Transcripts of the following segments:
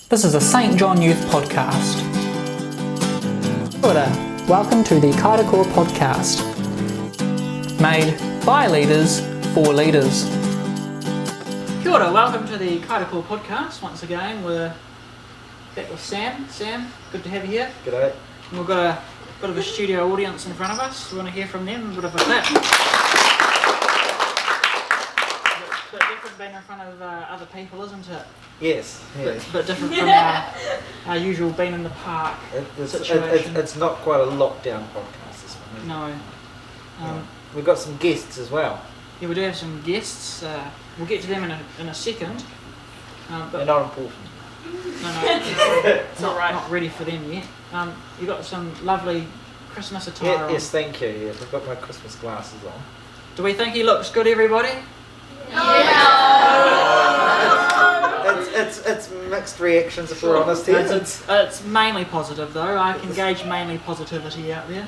This is a St John Youth podcast. Kia ora. Welcome to the Kaiako podcast. Made by leaders for leaders. Kia ora. Welcome to the Kaiako podcast. Once again, we're back with Sam. Sam, good to have you here. G'day. And we've got a bit of a studio audience in front of us. We want to hear from them. A bit of a clap. Bit different being in front of other people, isn't it? Yes. Bit different from our usual being in the park situation. It's not quite a lockdown podcast, this one. No. We've got some guests as well. Yeah, we do have some guests. We'll get to them in a second. But They're not important. No, it's not ready for them yet. You've got some lovely Christmas attire on. Yes, thank you. Yeah, I've got my Christmas glasses on. Do we think he looks good, everybody? It's mixed reactions, if we're honest here. It's mainly positive, though. I can gauge mainly positivity out there.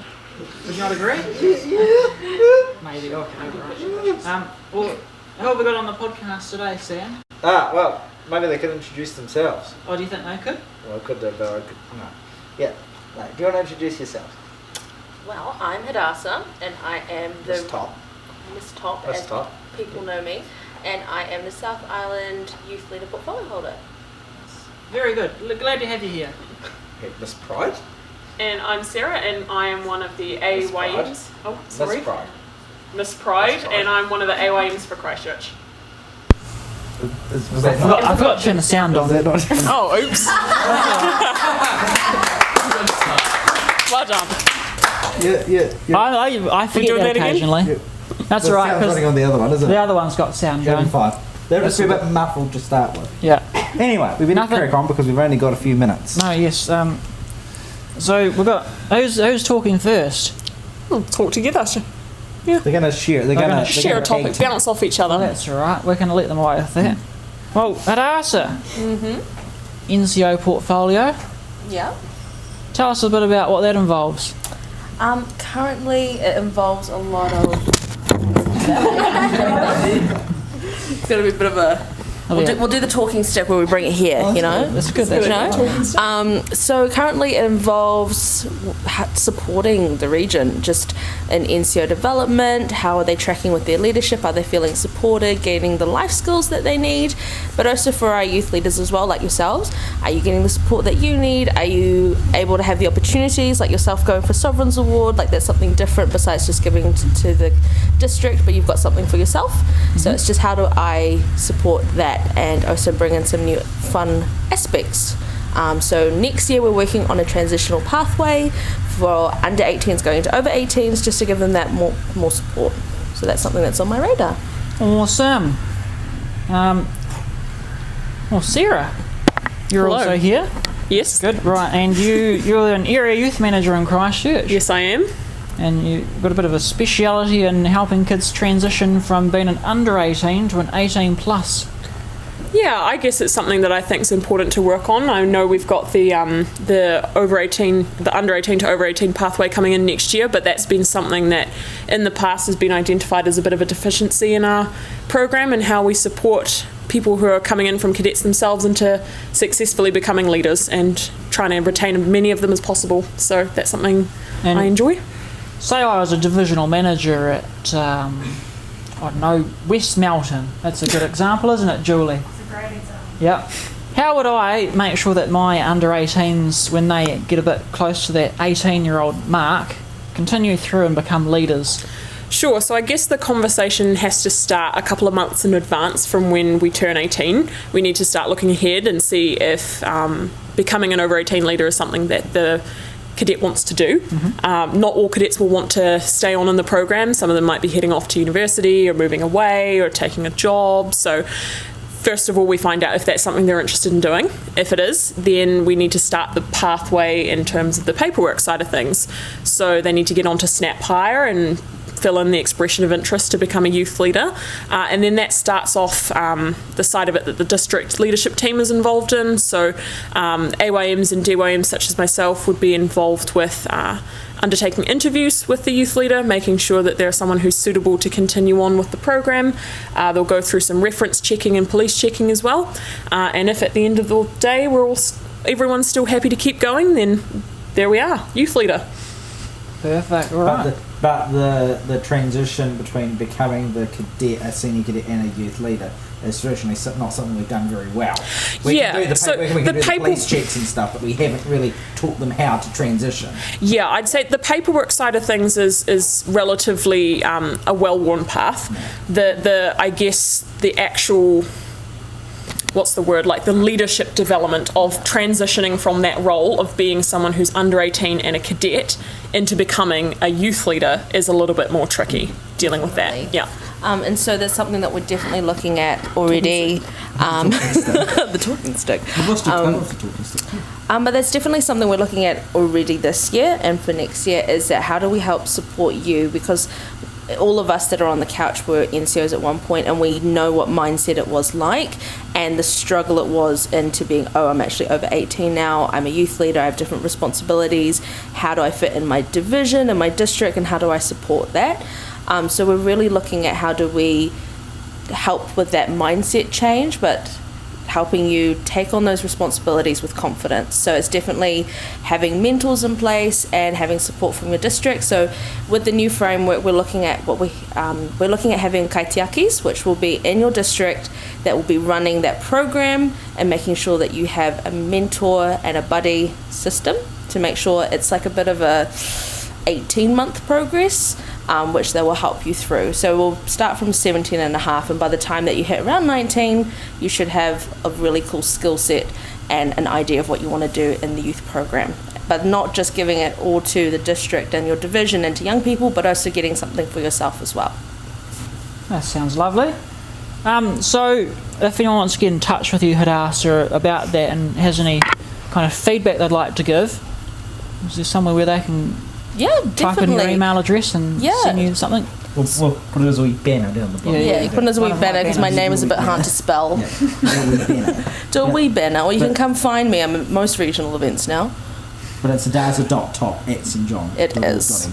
Would you not agree? Yeah. Maybe. Okay, right. Well, who have we got on the podcast today, Sam? Well, maybe they could introduce themselves. Oh, do you think they could? Well, I could do, but I could. No. Yeah. No. Do you want to introduce yourself? Well, I'm Hadassah, and I am the Miss Topp. Miss Topp, Miss as Topp. people know me, and I am the South Island Youth Leader Portfolio Holder. Very good. Glad to have you here. Yeah, Miss Pride. And I'm Sarah, and I am one of the Miss Pride. AYMs. Oh, sorry. Miss Pride. Miss Pride, Miss Pride. and I'm one of the AYMs for Christchurch. Was that I forgot to turn the sound on. Oh, oops. Well done. Yeah. I forget doing that that again? occasionally. Yeah. That's The all right. sound's 'Cause running on the other one, isn't it? the other one's got sound going. Fine. They're just a bit muffled to start with. Yeah. Anyway, we better Nothing. crack on because we've only got a few minutes. No. Yes. So we've got who's talking first? Talk together. They're going to share. They're going to Share a topic, balance off each other. That's all right. We're going to let them away with that. Well, Hadassah. NCO Portfolio. Yeah. Tell us a bit about what that involves. Currently, it involves a lot of. It's going to be a bit of a. We'll do the talking step where we bring it here, you know? That's good. You know? So currently it involves supporting the region, just in NCO development. How are they tracking with their leadership? Are they feeling supported, gaining the life skills that they need? But also for our youth leaders as well, like yourselves. Are you getting the support that you need? Are you able to have the opportunities, like yourself going for Sovereign's Award? Like that's something different besides just giving to the district, but you've got something for yourself. So it's just how do I support that? And also bring in some new fun aspects. So next year we're working on a transitional pathway for under 18s going to over 18s, just to give them that more support. So that's something that's on my radar. Awesome. Well, Sarah, you're Hello. also here. Yes. Good. Right, and you're an area youth manager in Christchurch. Yes, I am. And you've got a bit of a speciality in helping kids transition from being an under 18 to an 18 plus. Yeah, I guess it's something that I think is important to work on. I know we've got the under 18 to over 18 pathway coming in next year, but that's been something that in the past has been identified as a bit of a deficiency in our program and how we support people who are coming in from cadets themselves into successfully becoming leaders and trying to retain as many of them as possible. So that's something I enjoy. Say I was a divisional manager at, West Melton. That's a good example, isn't it, Julie? It's a great example. Yeah. How would I make sure that my under 18s, when they get a bit close to that 18-year-old mark, continue through and become leaders? Sure, so I guess the conversation has to start a couple of months in advance from when we turn 18. We need to start looking ahead and see if becoming an over 18 leader is something that the cadet wants to do. Not all cadets will want to stay on in the program. Some of them might be heading off to university or moving away or taking a job. So first of all, we find out if that's something they're interested in doing. If it is, then we need to start the pathway in terms of the paperwork side of things. So they need to get onto Snap Hire and fill in the expression of interest to become a youth leader. And then that starts off the side of it that the district leadership team is involved in. So AYMs and DYMs such as myself would be involved with undertaking interviews with the youth leader, making sure that they're someone who's suitable to continue on with the program. They'll go through some reference checking and police checking as well. And if at the end of the day everyone's still happy to keep going, then there we are, youth leader. Perfect. All right. But the transition between becoming a senior cadet and a youth leader is traditionally not something we've done very well. We can do the police checks and stuff, but we haven't really taught them how to transition. Yeah, I'd say the paperwork side of things is relatively a well-worn path. I guess the actual, what's the word, like the leadership development of transitioning from that role of being someone who's under 18 and a cadet into becoming a youth leader is a little bit more tricky dealing with that. Yeah. And so that's something that we're definitely looking at already. The talking stick. But that's definitely something we're looking at already this year and for next year, is that how do we help support you? Because all of us that are on the couch were NCOs at one point, and we know what mindset it was like and the struggle it was into being, I'm actually over 18 now, I'm a youth leader, I have different responsibilities, how do I fit in my division and my district, and how do I support that? So we're really looking at how do we help with that mindset change, but helping you take on those responsibilities with confidence. So it's definitely having mentors in place and having support from your district. So with the new framework, we're looking at we're looking at having kaitiakis, which will be in your district that will be running that program and making sure that you have a mentor and a buddy system to make sure it's like a bit of a 18-month progress, which they will help you through. So we'll start from 17 and a half, and by the time that you hit around 19, you should have a really cool skill set and an idea of what you want to do in the youth program. But not just giving it all to the district and your division and to young people, but also getting something for yourself as well. That sounds lovely. So if anyone wants to get in touch with you, Hadassah, about that and has any kind of feedback they'd like to give, is there somewhere where they can type in your email address and send you something? We'll put it as a wee banner down the bottom. Yeah, you put it as a wee banner because my name is a bit hard to spell. Do a wee banner, or you can come find me. I'm at most regional events now. But it's Hadassah.top@St John. It is.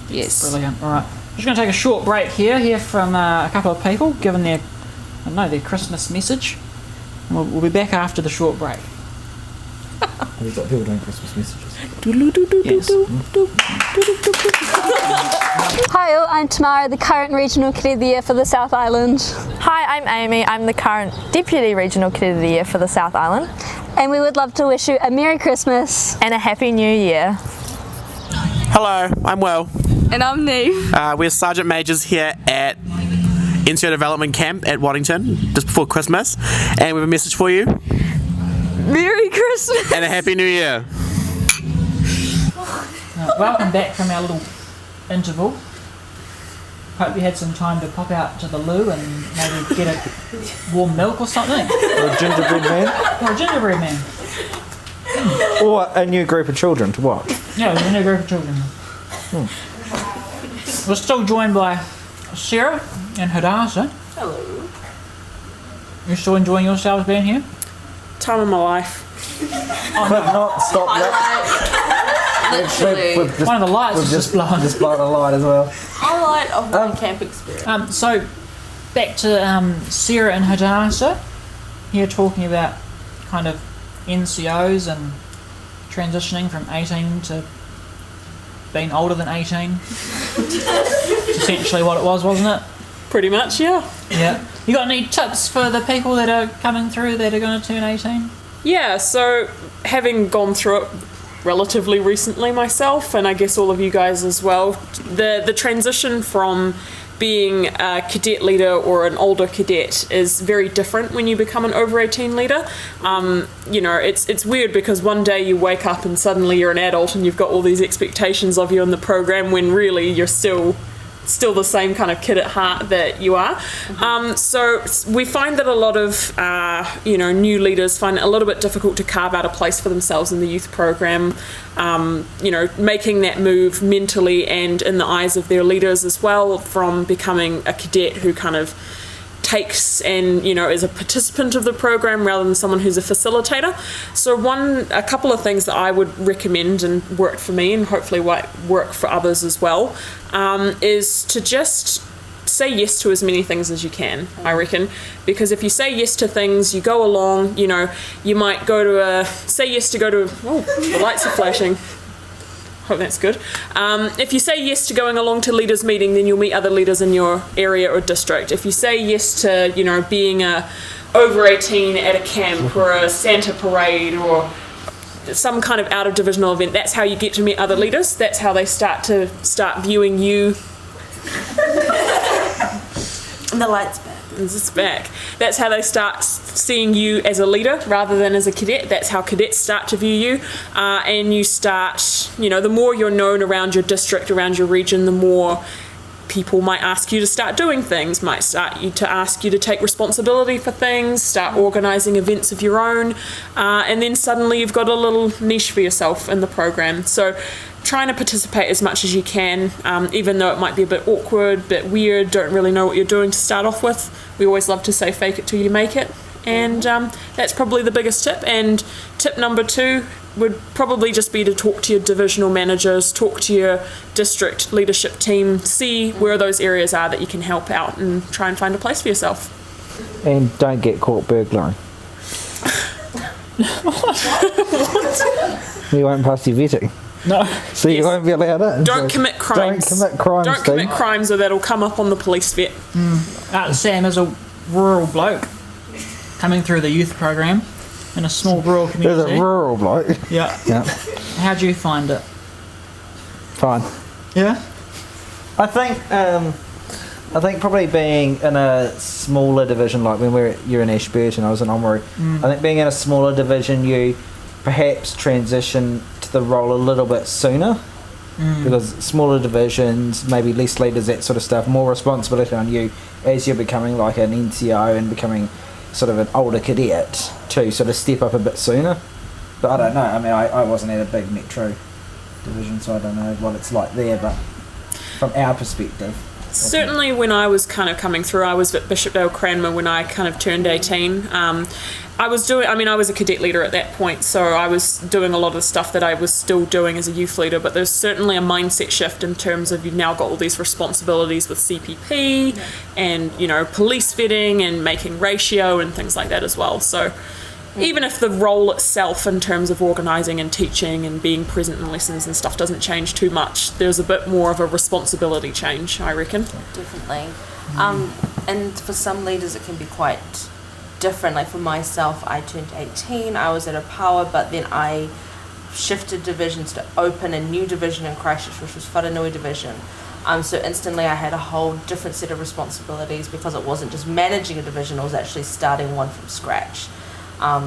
Yes. Brilliant. All right. I'm just going to take a short break here from a couple of people giving their Christmas message. And we'll be back after the short break. We've got people doing Christmas messages. Yes. Hi all, I'm Tamara, the current Regional Cadet of the Year for the South Island. Hi, I'm Amy. I'm the current Deputy Regional Cadet of the Year for the South Island. And we would love to wish you a Merry Christmas and a Happy New Year. Hello, I'm Will. And I'm Neve. We're Sergeant Majors here at NCO Development Camp at Waddington just before Christmas, and we have a message for you. Merry Christmas! And a Happy New Year. Welcome back from our little interval. Hope you had some time to pop out to the loo and maybe get a warm milk or something. Or a gingerbread man. Or a gingerbread man. Or a new group of children to watch. Yeah, a new group of children. We're still joined by Sarah and Hadassah. Hello. You still enjoying yourselves being here? Time of my life. But not stop that. Literally. One of the lights is just blown. Just blown a light as well. Highlight of my camp experience. So, back to Sarah and Hadassah, here talking about kind of NCOs and transitioning from 18 to being older than 18. It's essentially what it was, wasn't it? Pretty much, yeah. Yeah. You got any tips for the people that are coming through that are going to turn 18? Yeah, so having gone through it relatively recently myself, and I guess all of you guys as well, the transition from being a cadet leader or an older cadet is very different when you become an over 18 leader. It's weird because one day you wake up and suddenly you're an adult and you've got all these expectations of you in the program when really you're still still the same kind of kid at heart that you are. So we find that a lot of new leaders find it a little bit difficult to carve out a place for themselves in the youth program, making that move mentally and in the eyes of their leaders as well, from becoming a cadet who kind of takes and is a participant of the program rather than someone who's a facilitator. So a couple of things that I would recommend and worked for me and hopefully work for others as well, is to just say yes to as many things as you can, I reckon, because if you say yes to things, you go along, you might say yes to go to the lights are flashing. Hope that's good. If you say yes to going along to leaders meeting, then you'll meet other leaders in your area or district. If you say yes to being over 18 at a camp or a Santa parade or some kind of out of divisional event, that's how you get to meet other leaders. That's how they start viewing you. And the lights back. It's back. That's how they start seeing you as a leader rather than as a cadet. That's how cadets start to view you. And you start, the more you're known around your district, around your region, the more people might ask you to start doing things, might ask you to take responsibility for things, start organising events of your own, and then suddenly you've got a little niche for yourself in the program. So trying to participate as much as you can, even though it might be a bit awkward, bit weird, don't really know what you're doing to start off with. We always love to say fake it till you make it, and that's probably the biggest tip. And tip number 2 would probably just be to talk to your divisional managers, talk to your district leadership team, see where those areas are that you can help out and try and find a place for yourself. And don't get caught burglaring. We won't pass your vetting. No. So you won't be allowed in. Don't commit crimes. Don't commit crimes. Don't commit crimes, or that'll come up on the police vet. Sam is a rural bloke coming through the youth program in a small rural community. There's a rural bloke. Yeah. How do you find it? Fine. Yeah. I think probably being in a smaller division, like when you're in Ashburton, I was in Oamaru. I think being in a smaller division, you perhaps transition to the role a little bit sooner, because smaller divisions, maybe less leaders, that sort of stuff, more responsibility on you as you're becoming like an NCO and becoming sort of an older cadet to sort of step up a bit sooner. But I don't know, I mean, I wasn't at a big metro division, so I don't know what it's like there, but from our perspective, certainly when I was kind of coming through, I was at Bishopdale Cranmer when I kind of turned 18. I was a cadet leader at that point, so I was doing a lot of the stuff that I was still doing as a youth leader, but there's certainly a mindset shift in terms of you've now got all these responsibilities with CPP and, police vetting and making ratio and things like that as well. So even if the role itself in terms of organising and teaching and being present in lessons and stuff doesn't change too much, there's a bit more of a responsibility change, I reckon. Definitely. And for some leaders it can be quite different. Like for myself, I turned 18, I was at a power, but then I shifted divisions to open a new division in Christchurch, which was Whanganui division. So instantly I had a whole different set of responsibilities, because it wasn't just managing a division, it was actually starting one from scratch.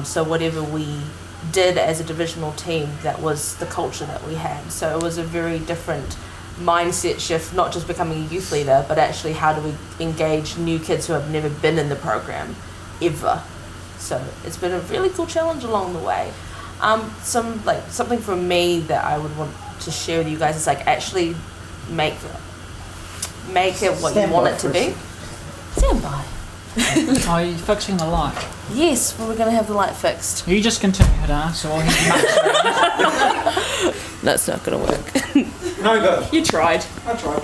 So whatever we did as a divisional team, that was the culture that we had. So it was a very different mindset shift, not just becoming a youth leader, but actually how do we engage new kids who have never been in the program ever. So it's been a really cool challenge along the way. Something for me that I would want to share with you guys is like actually make it what you want it to be. Stand by. Are you fixing the light? Yes, well, we're going to have the light fixed. You just continue, Hadassah, or No, it's not going to work. no good. You tried. I tried.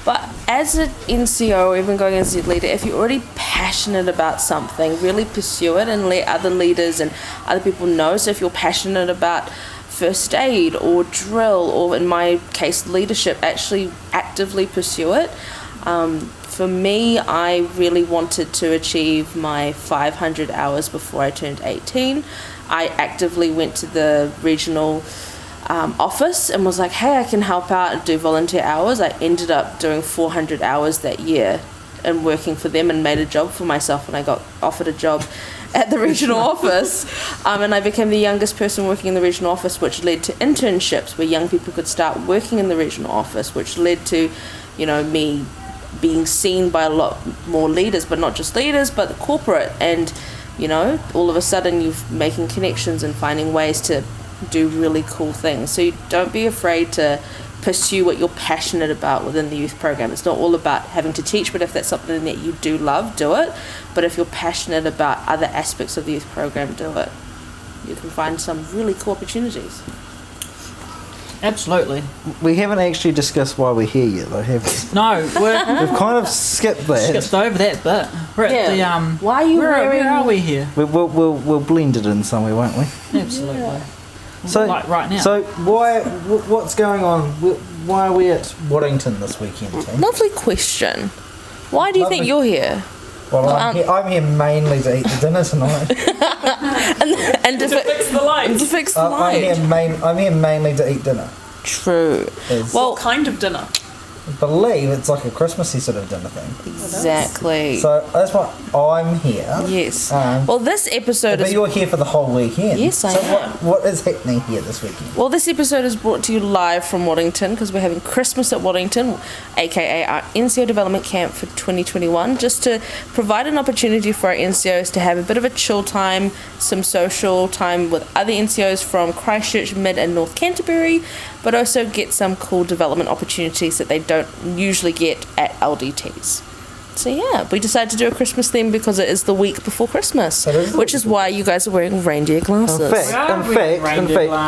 But as an NCO, even going as a leader, if you're already passionate about something, really pursue it and let other leaders and other people know. So if you're passionate about first aid or drill, or in my case leadership, actually actively pursue it. For me, I really wanted to achieve my 500 hours before I turned 18. I actively went to the regional office and was like, hey, I can help out and do volunteer hours. I ended up doing 400 hours that year, in working for them and made a job for myself, and I got offered a job at the regional office, and I became the youngest person working in the regional office, which led to internships where young people could start working in the regional office, which led to, me being seen by a lot more leaders, but not just leaders, but the corporate, and all of a sudden you're making connections and finding ways to do really cool things. So you don't be afraid to pursue what you're passionate about within the youth program. It's not all about having to teach, but if that's something that you do love, do it. But if you're passionate about other aspects of the youth program, do it. You can find some really cool opportunities. Absolutely. We haven't actually discussed why we're here yet, though, have we? No, we've kind of skipped that. Skipped over that bit. We're at the Why are you where are we here? We'll blend it in somewhere, won't we? Absolutely. Yeah. So like right now. So what's going on? Why are we at Waddington this weekend, team? Lovely question. Why do you think you're here? Well, I'm here mainly to eat the dinner tonight. and to fix the lights. To fix the lights. I'm here mainly to eat dinner. True. What kind of dinner? I believe it's like a Christmassy sort of dinner thing. Exactly. So that's why I'm here. Yes. Well, this episode but you're here for the whole weekend. Yes, I am. What is happening here this weekend? Well, this episode is brought to you live from Waddington because we're having Christmas at Waddington, aka our NCO Development Camp for 2021, just to provide an opportunity for our NCOs to have a bit of a chill time, some social time with other NCOs from Christchurch, Mid and North Canterbury, but also get some cool development opportunities that they don't usually get at LDTs. So yeah, we decided to do a Christmas theme because it is the week before Christmas, which is why you guys are wearing reindeer glasses. In fact,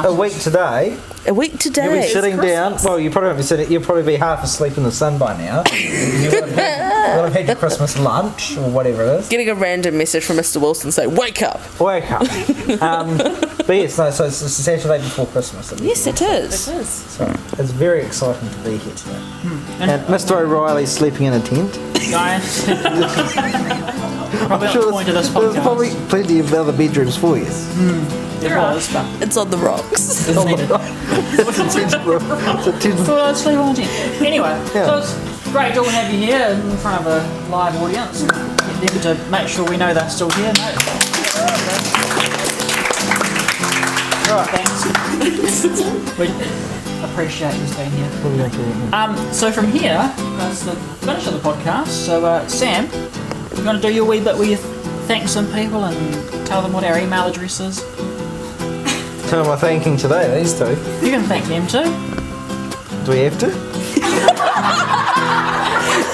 a week today. A week today. You'll be sitting down. Well, you probably won't be sitting. You'll probably be half asleep in the sun by now. You would have had your Christmas lunch or whatever it is. Getting a random message from Mr. Wilson saying, "Wake up! Wake up!" But yes, no. So it's the Saturday before Christmas. Yes, it is. It is. So it's very exciting to be here today. And Mr. O'Reilly's sleeping in a tent. Guys, I'm sure there's probably plenty of other bedrooms for you. There was, but It's on the rocks. it's needed. It's a tent. Thought I'd sleep on the tent. Anyway, so it's great to have you here in front of a live audience. Get them to make sure we know they're still here, mate. Right, thanks. We appreciate you being here. So from here, that's the finish of the podcast. So Sam, you're going to do your wee bit where you thank some people and tell them what our email address is. Who am I thanking today? These two. You can thank them too. Do we have to?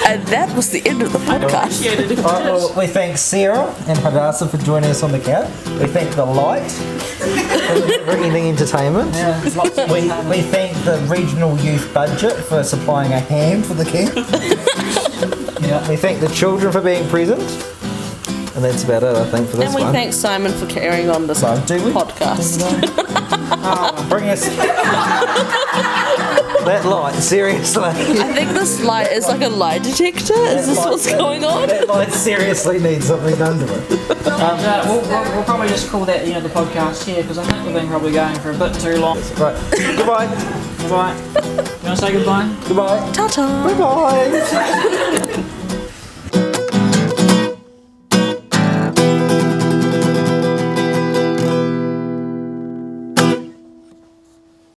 And that was the end of the podcast. Well, we thank Sarah and Hadassah for joining us on the camp. We thank the light for bringing the entertainment. Yeah, there's lots of We thank the regional youth budget for supplying a ham for the camp. Yeah. We thank the children for being present. And that's about it, I think, for this And we one. thank Simon for carrying on this podcast. Bring us that light, seriously. I think this light is like a lie detector. Is this what's going on? That light seriously needs something done to it. We'll probably just call that the end of the podcast here because I think we've been probably going for a bit too long. Right. Goodbye. Goodbye. You want to say goodbye? Goodbye. Ta-ta. Bye-bye.